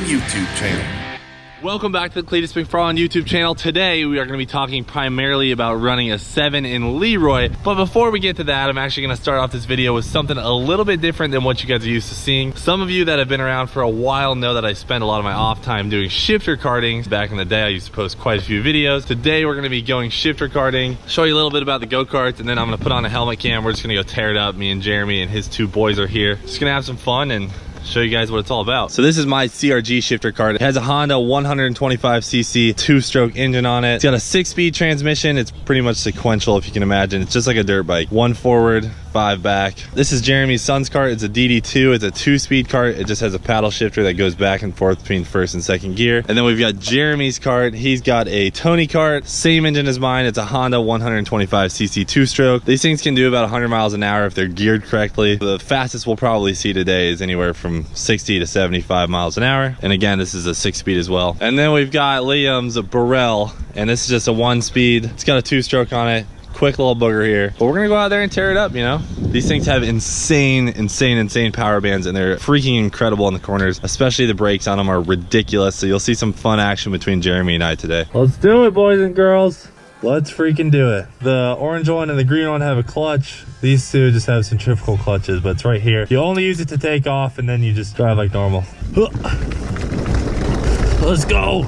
YouTube channel. Welcome back to the Cleetus McFarland YouTube channel. Today we are going to be talking primarily about running a 7 in Leroy. But before we get to that, I'm actually going to start off this video with something a little bit different than what you guys are used to seeing. Some of you that have been around for a while know that I spend a lot of my off time doing shifter karting. Back in the day, I used to post quite a few videos. Today we're going to be going shifter karting, show you a little bit about the go-karts, and then I'm going to put on a helmet cam. We're just going to go tear it up. Me and Jeremy and his two boys are here. Just going to have some fun and show you guys what it's all about. So this is my CRG shifter kart. It has a Honda 125cc 2-stroke engine on it. It's got a 6-speed transmission. It's pretty much sequential, if you can imagine. It's just like a dirt bike. 1 forward, 5 back. This is Jeremy's son's kart. It's a DD2. It's a 2-speed kart. It just has a paddle shifter that goes back and forth between first and second gear. And then we've got Jeremy's kart. He's got a Tony kart, same engine as mine. It's a Honda 125cc 2-stroke. These things can do about 100 miles an hour if they're geared correctly. The fastest we'll probably see today is anywhere from 60 to 75 miles an hour. And again, this is a 6-speed as well. And then we've got Liam's Burrell, and this is just a 1-speed. It's got a 2-stroke on it. Quick little booger here. But we're gonna go out there and tear it up, you know? These things have insane power bands, and they're freaking incredible in the corners. Especially the brakes on them are ridiculous. So you'll see some fun action between Jeremy and I today. Let's do it, boys and girls. Let's freaking do it. The orange one and the green one have a clutch. These two just have centrifugal clutches, but it's right here. You only use it to take off, and then you just drive like normal. Let's go.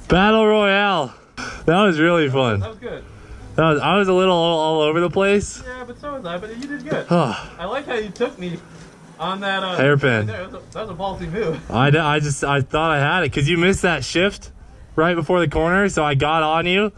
Battle Royale. That was really fun. That was good. I was a little all over the place. Yeah, but so was I, but you did good. I like how you took me on that hairpin. That was a ballsy move. I thought I had it because you missed that shift right before the corner, so I got on you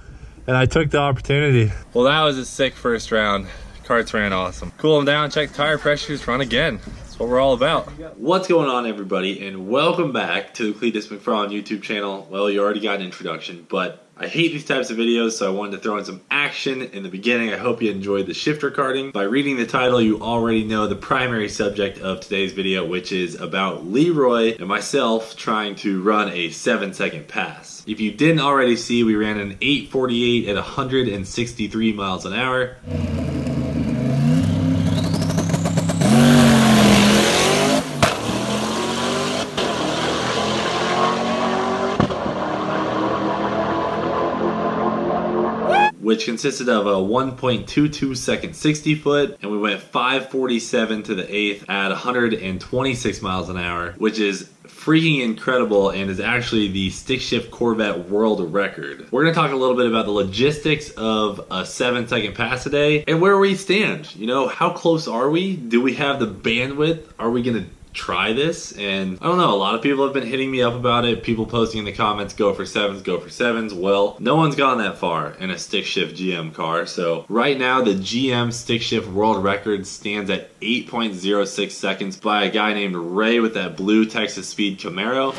and I took the opportunity. Well, that was a sick first round. Karts ran awesome. Cool them down, check the tire pressures, run again. That's what we're all about. What's going on, everybody, and welcome back to the Cleetus McFarland YouTube channel. Well, you already got an introduction, but I hate these types of videos, so I wanted to throw in some action in the beginning. I hope you enjoyed the shifter karting. By reading the title, you already know the primary subject of today's video, which is about Leroy and myself trying to run a 7-second pass. If you didn't already see, we ran an 8:48 at 163 miles an hour. Which consisted of a 1.22 second 60 foot, and we went 5:47 to the 8th at 126 miles an hour, which is freaking incredible and is actually the stick shift Corvette world record. We're gonna talk a little bit about the logistics of a 7-second pass a day and where we stand. You know, how close are we? Do we have the bandwidth? Are we gonna try this? And I don't know, a lot of people have been hitting me up about it, people posting in the comments, go for sevens, go for sevens. Well, no one's gone that far in a stick shift GM car. So right now the GM stick shift world record stands at 8.06 seconds by a guy named Ray with that blue Texas Speed Camaro.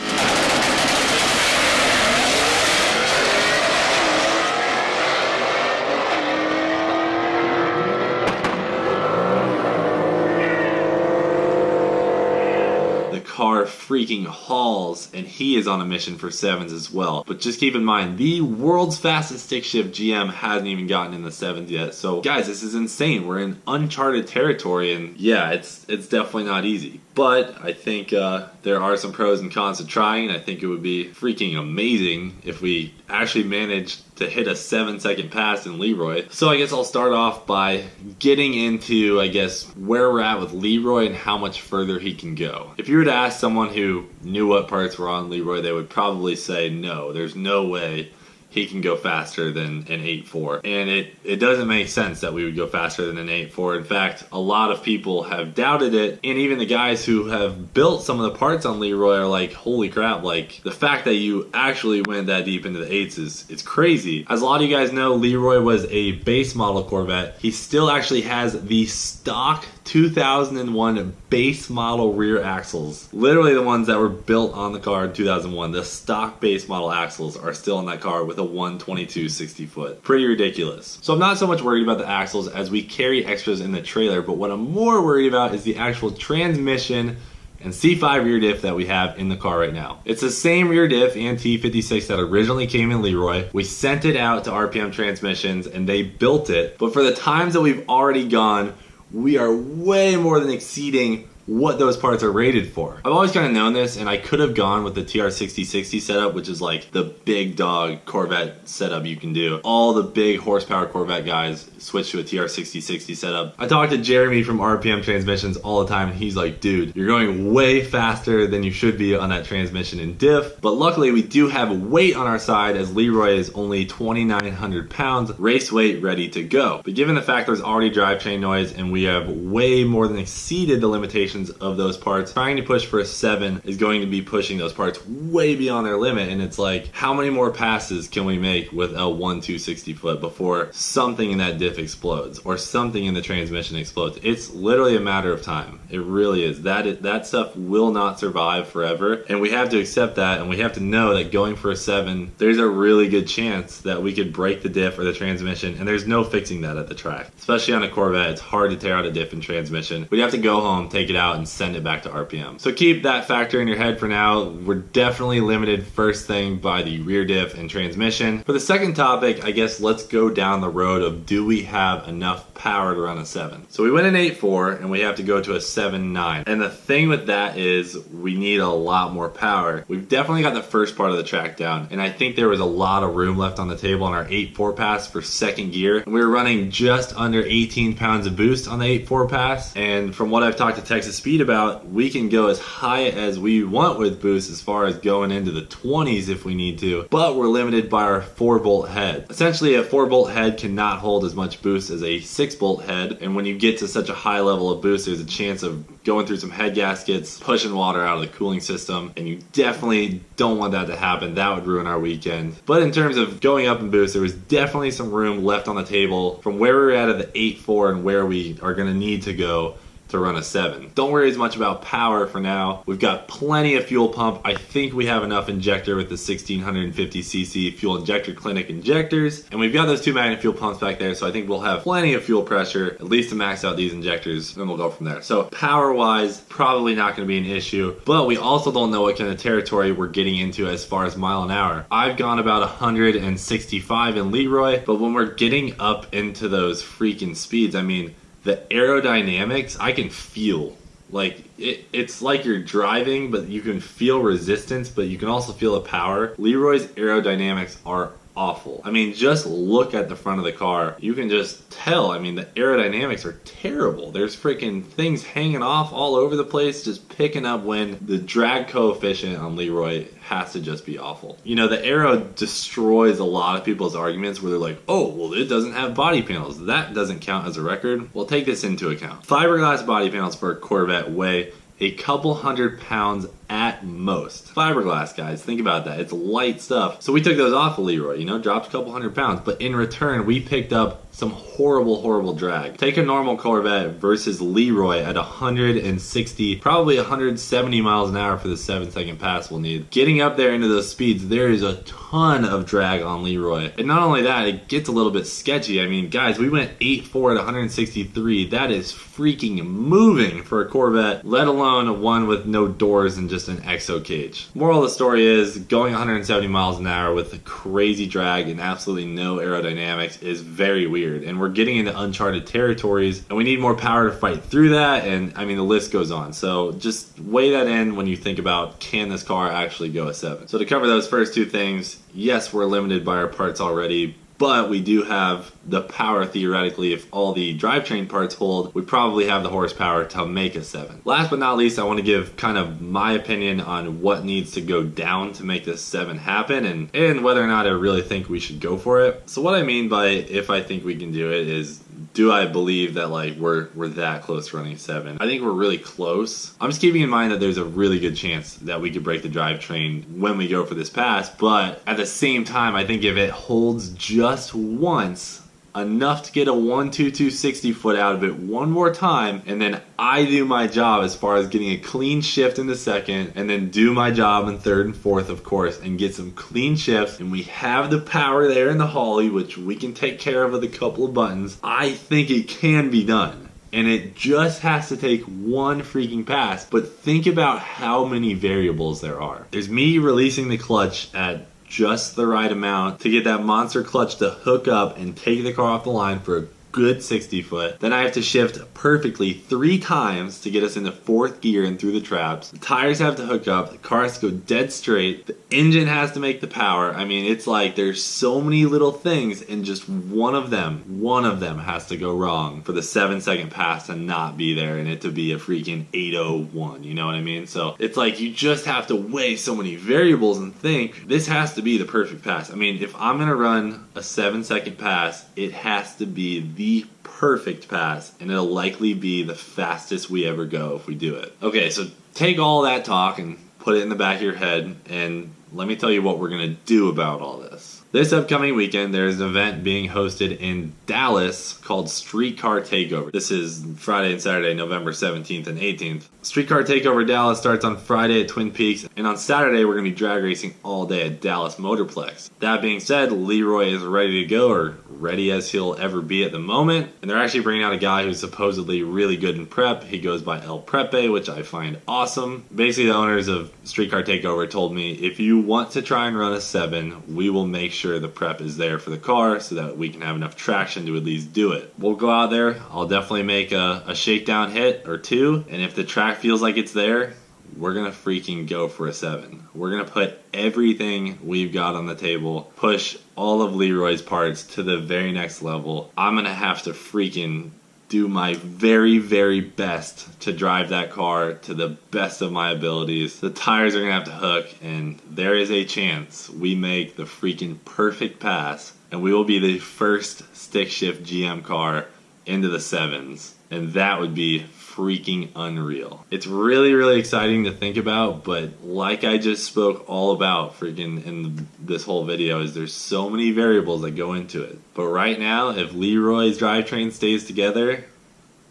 Car freaking hauls, and he is on a mission for sevens as well. But just keep in mind, the world's fastest stick shift GM hasn't even gotten in the sevens yet. So guys, this is insane. We're in uncharted territory, and yeah, it's definitely not easy. But I think there are some pros and cons to trying. I think it would be freaking amazing if we actually managed to hit a 7-second pass in Leroy. So I guess I'll start off by getting into, I guess, where we're at with Leroy and how much further he can go. If you were to ask someone who knew what parts were on Leroy, they would probably say no, there's no way he can go faster than an 8.4. And it doesn't make sense that we would go faster than an 8.4. In fact, a lot of people have doubted it, and even the guys who have built some of the parts on Leroy are like, holy crap, like the fact that you actually went that deep into the 8s it's crazy. As a lot of you guys know, Leroy was a base model Corvette. He still actually has the stock 2001 base model rear axles. Literally the ones that were built on the car in 2001. The stock base model axles are still in that car with a 122 60 foot. Pretty ridiculous. So I'm not so much worried about the axles as we carry extras in the trailer, but what I'm more worried about is the actual transmission and C5 rear diff that we have in the car right now. It's the same rear diff and T56 that originally came in Leroy. We sent it out to RPM Transmissions and they built it, but for the times that we've already gone, we are way more than exceeding what those parts are rated for. I've always kind of known this, and I could have gone with the TR6060 setup, which is like the big dog Corvette setup you can do. All the big horsepower Corvette guys switch to a TR6060 setup. I talk to Jeremy from RPM Transmissions all the time, and he's like, dude, you're going way faster than you should be on that transmission and diff. But luckily we do have weight on our side, as Leroy is only 2,900 pounds race weight ready to go. But given the fact there's already drivetrain noise and we have way more than exceeded the limitations of those parts, trying to push for a 7 is going to be pushing those parts way beyond their limit. And it's like, how many more passes can we make with a 1.260 foot before something in that diff explodes or something in the transmission explodes? It's literally a matter of time. It really is. That stuff will not survive forever, and we have to accept that, and we have to know that going for a 7, there's a really good chance that we could break the diff or the transmission, and there's no fixing that at the track. Especially on a Corvette, it's hard to tear out a diff and transmission. We'd have to go home, take it out, and send it back to RPM. So keep that factor in your head for now. We're definitely limited first thing by the rear diff and transmission. For the second topic, I guess let's go down the road of, do we have enough power to run a 7? So we went an 8.4 and we have to go to a 7.9. And the thing with that is we need a lot more power. We've definitely got the first part of the track down, and I think there was a lot of room left on the table on our 8.4 pass for second gear. And we were running just under 18 pounds of boost on the 8.4 pass. And from what I've talked to Texas speed about, we can go as high as we want with boost as far as going into the 20s if we need to, but we're limited by our 4-bolt head. Essentially, a 4-bolt head cannot hold as much boost as a 6-bolt head, and when you get to such a high level of boost, there's a chance of going through some head gaskets, pushing water out of the cooling system, and you definitely don't want that to happen. That would ruin our weekend. But in terms of going up in boost, there was definitely some room left on the table from where we were at the 8.4 and where we are going to need to go to run a 7. Don't worry as much about power for now. We've got plenty of fuel pump. I think we have enough injector with the 1650cc fuel injector clinic injectors, and we've got those 2 magnet fuel pumps back there, so I think we'll have plenty of fuel pressure, at least to max out these injectors, and we'll go from there. So power wise, probably not going to be an issue, but we also don't know what kind of territory we're getting into as far as mile an hour. I've gone about 165 in Leroy, but when we're getting up into those freaking speeds, I mean, the aerodynamics, I can feel. Like, it's like you're driving, but you can feel resistance, but you can also feel the power. Leroy's aerodynamics are awful. I mean, just look at the front of the car. You can just tell. I mean, the aerodynamics are terrible. There's freaking things hanging off all over the place, just picking up wind. The drag coefficient on Leroy has to just be awful. You know, the aero destroys a lot of people's arguments where they're like, oh, well, it doesn't have body panels. That doesn't count as a record. Well, take this into account. Fiberglass body panels for a Corvette weigh a couple hundred pounds at most. Fiberglass, guys, think about that. It's light stuff. So we took those off of Leroy, you know, dropped a couple hundred pounds, but in return, we picked up some horrible drag. Take a normal Corvette versus Leroy at 160, probably 170 miles an hour for the 7-second pass we'll need. Getting up there into those speeds, there is a ton of drag on Leroy. And not only that, it gets a little bit sketchy. I mean, guys, we went 8.4 at 163. That is freaking moving for a Corvette, let alone one with no doors and just an exo cage. Moral of the story is, going 170 miles an hour with a crazy drag and absolutely no aerodynamics is very weird. And we're getting into uncharted territories, and we need more power to fight through that, and I mean, the list goes on. So just weigh that in when you think about, can this car actually go a 7? So to cover those first 2 things, yes, we're limited by our parts already, but we do have the power theoretically. If all the drivetrain parts hold, we probably have the horsepower to make a 7. Last but not least, I want to give kind of my opinion on what needs to go down to make this 7 happen, and whether or not I really think we should go for it. So what I mean by if I think we can do it is, do I believe that like we're that close to running 7? I think we're really close. I'm just keeping in mind that there's a really good chance that we could break the drivetrain when we go for this pass, but at the same time, I think if it holds just once, enough to get a 122 60 foot out of it one more time, and then I do my job as far as getting a clean shift in the second, and then do my job in third and fourth, of course, and get some clean shifts, and we have the power there in the Holly, which we can take care of with a couple of buttons. I think it can be done. And it just has to take one freaking pass. But think about how many variables there are. There's me releasing the clutch at just the right amount to get that monster clutch to hook up and take the car off the line for a good 60 foot. Then I have to shift perfectly 3 times to get us into 4th gear and through the traps. The tires have to hook up, the car has to go dead straight, the engine has to make the power. I mean, it's like there's so many little things, and just one of them has to go wrong for the 7-second pass to not be there and it to be a freaking 801, you know what I mean? So it's like you just have to weigh so many variables and think, this has to be the perfect pass. I mean, if I'm gonna run a 7-second pass, it has to be the perfect pass, and it'll likely be the fastest we ever go if we do it. Okay, so take all that talk and put it in the back of your head, and let me tell you what we're gonna do about all this. This upcoming weekend, there's an event being hosted in Dallas called Streetcar Takeover. This is Friday and Saturday, November 17th and 18th. Streetcar Takeover Dallas starts on Friday at Twin Peaks, and on Saturday we're going to be drag racing all day at Dallas Motorplex. That being said, Leroy is ready to go, or ready as he'll ever be at the moment, and they're actually bringing out a guy who's supposedly really good in prep. He goes by El Prepe, which I find awesome. Basically, the owners of Streetcar Takeover told me, if you want to try and run a 7, we will make sure the prep is there for the car so that we can have enough traction to at least do it. We'll go out there, I'll definitely make a shakedown hit or 2, and if the track feels like it's there, we're gonna freaking go for a 7. We're gonna put everything we've got on the table, push all of Leroy's parts to the very next level. I'm gonna have to freaking do my very, very best to drive that car to the best of my abilities. The tires are gonna have to hook, and there is a chance we make the freaking perfect pass, and we will be the first stick shift GM car into the 7s, and that would be freaking unreal. It's really, really exciting to think about, but like I just spoke all about freaking in this whole video, is there's so many variables that go into it. But right now, if Leroy's drivetrain stays together,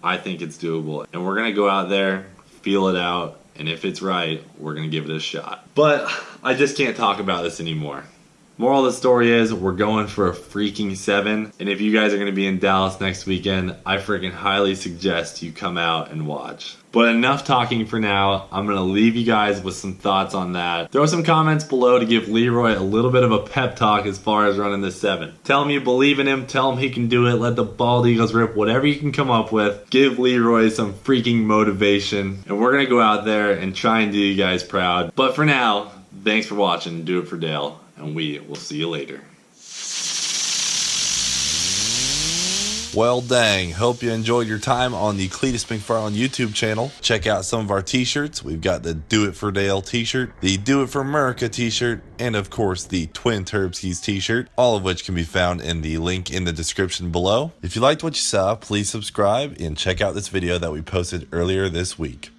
I think it's doable. And we're gonna go out there, feel it out, and if it's right, we're gonna give it a shot. But I just can't talk about this anymore. Moral of the story is, we're going for a freaking 7, and if you guys are going to be in Dallas next weekend, I freaking highly suggest you come out and watch. But enough talking for now. I'm going to leave you guys with some thoughts on that. Throw some comments below to give Leroy a little bit of a pep talk as far as running this 7. Tell him you believe in him, tell him he can do it, let the bald eagles rip, whatever you can come up with. Give Leroy some freaking motivation, and we're going to go out there and try and do you guys proud. But for now, thanks for watching. Do it for Dale. And we will see you later. Well, dang. Hope you enjoyed your time on the Cleetus McFarland YouTube channel. Check out some of our t-shirts. We've got the Do It For Dale t-shirt, the Do It For America t-shirt, and of course the Twin Turbskis t-shirt, all of which can be found in the link in the description below. If you liked what you saw, please subscribe and check out this video that we posted earlier this week.